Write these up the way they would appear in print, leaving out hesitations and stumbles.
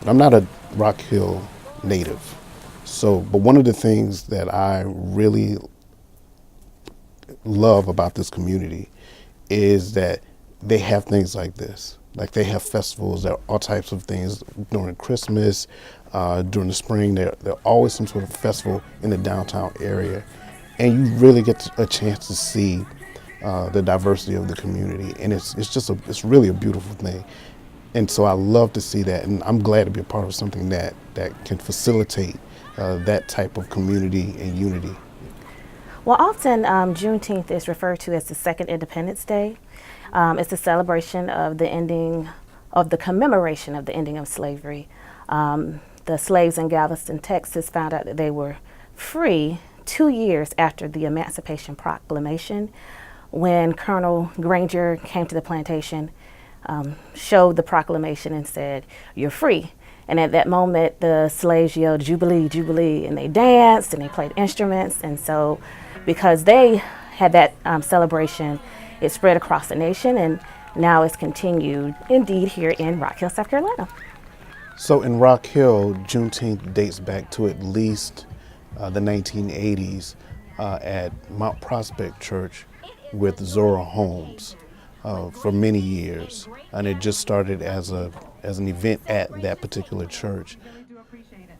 I'm not a Rock Hill native. So, but one of the things that I really love about this community is that they have things like this. Like they have festivals, there are all types of things during Christmas, during the spring. There always some sort of festival in the downtown area, and you really get a chance to see the diversity of the community, and it's really a beautiful thing. And so I love to see that, and I'm glad to be a part of something that can facilitate that type of community and unity. Well, often Juneteenth is referred to as the second Independence Day. It's a celebration of the commemoration of the ending of slavery. The slaves in Galveston, Texas found out that they were free 2 years after the Emancipation Proclamation, when Colonel Granger came to the plantation, showed the proclamation and said, "You're free." And at that moment, the slaves yelled, "Jubilee, Jubilee," and they danced and they played instruments. And so because they had that celebration, it spread across the nation, and now it's continued indeed here in Rock Hill, South Carolina. So in Rock Hill, Juneteenth dates back to at least the 1980s at Mount Prospect Church with Zora Holmes for many years, and it just started as an event at that particular church.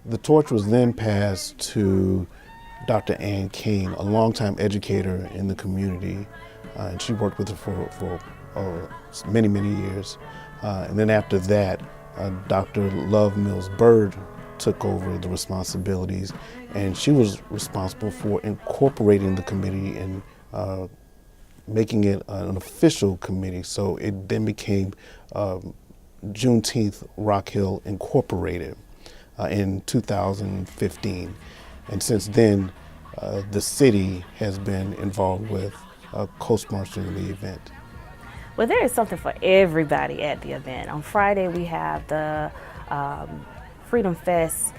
The torch was then passed to Dr. Ann King, a longtime educator in the community, and she worked with her for many, many years. And then after that, Dr. Love Mills Bird took over the responsibilities, and she was responsible for incorporating the committee and making it an official committee. So it then became Juneteenth Rock Hill Incorporated in 2015. And since then, the city has been involved with co-sponsoring the event. Well, there is something for everybody at the event. On Friday, we have the Freedom Fest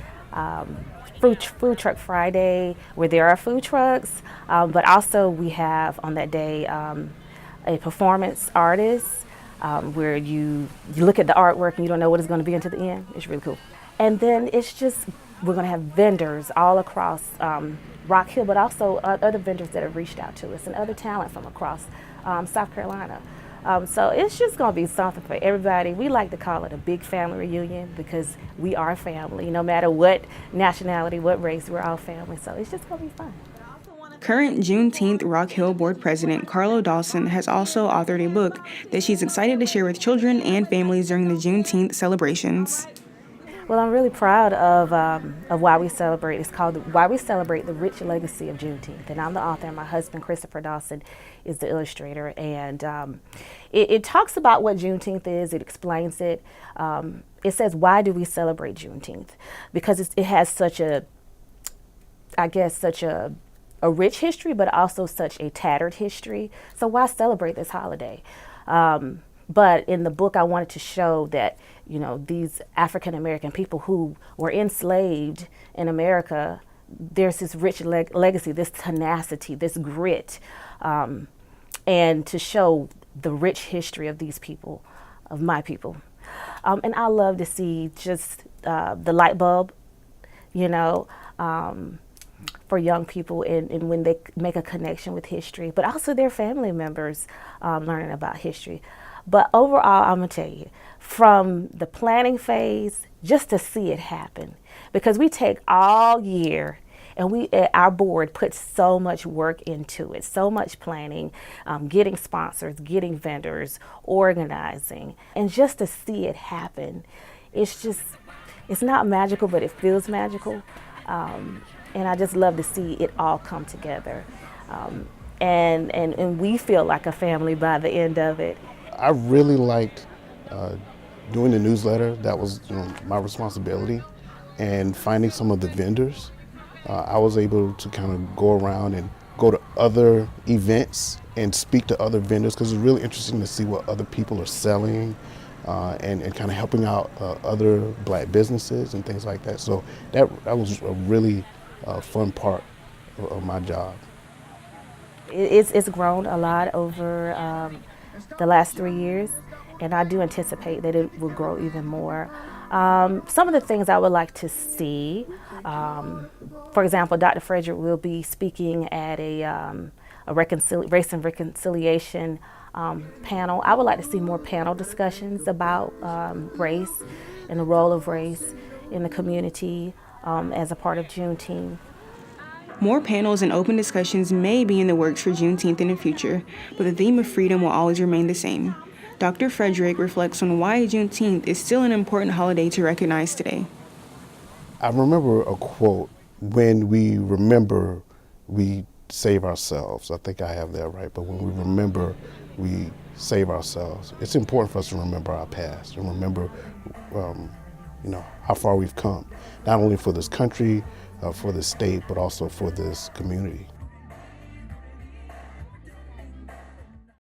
Food Truck Friday, where there are food trucks, but also we have on that day a performance artist where you look at the artwork and you don't know what it's going to be until the end. It's really cool. And then we're going to have vendors all across Rock Hill, but also other vendors that have reached out to us and other talent from across South Carolina. So it's just going to be something for everybody. We like to call it a big family reunion because we are family. No matter what nationality, what race, we're all family. So it's just going to be fun. Current Juneteenth Rock Hill Board President Carlo Dawson has also authored a book that she's excited to share with children and families during the Juneteenth celebrations. Well, I'm really proud of why we celebrate. It's called Why We Celebrate the Rich Legacy of Juneteenth. And I'm the author, and my husband, Christopher Dawson, is the illustrator. And it talks about what Juneteenth is. It explains it. It says, why do we celebrate Juneteenth? Because it has such a rich history, but also such a tattered history. So why celebrate this holiday? But in the book, I wanted to show that, these African American people who were enslaved in America, there's this rich legacy, this tenacity, this grit, and to show the rich history of these people, of my people. And I love to see just the light bulb, for young people and when they make a connection with history, but also their family members learning about history. But overall, I'm going to tell you, from the planning phase, just to see it happen, because we take all year and our board puts so much work into it, so much planning, getting sponsors, getting vendors, organizing, and just to see it happen, it's not magical, but it feels magical. And I just love to see it all come together. And we feel like a family by the end of it. I really liked doing the newsletter. That was my responsibility, and finding some of the vendors. I was able to kind of go around and go to other events and speak to other vendors, because it's really interesting to see what other people are selling and kind of helping out other Black businesses and things like that. So that was a really fun part of my job. It's grown a lot over the last 3 years, and I do anticipate that it will grow even more. Some of the things I would like to see, for example, Dr. Frederick will be speaking at a race and reconciliation panel. I would like to see more panel discussions about race and the role of race in the community as a part of Juneteenth. More panels and open discussions may be in the works for Juneteenth in the future, but the theme of freedom will always remain the same. Dr. Frederick reflects on why Juneteenth is still an important holiday to recognize today. I remember a quote, when we remember, we save ourselves. I think I have that right, but when we remember, we save ourselves. It's important for us to remember our past and remember how far we've come, not only for this country, for this state, but also for this community.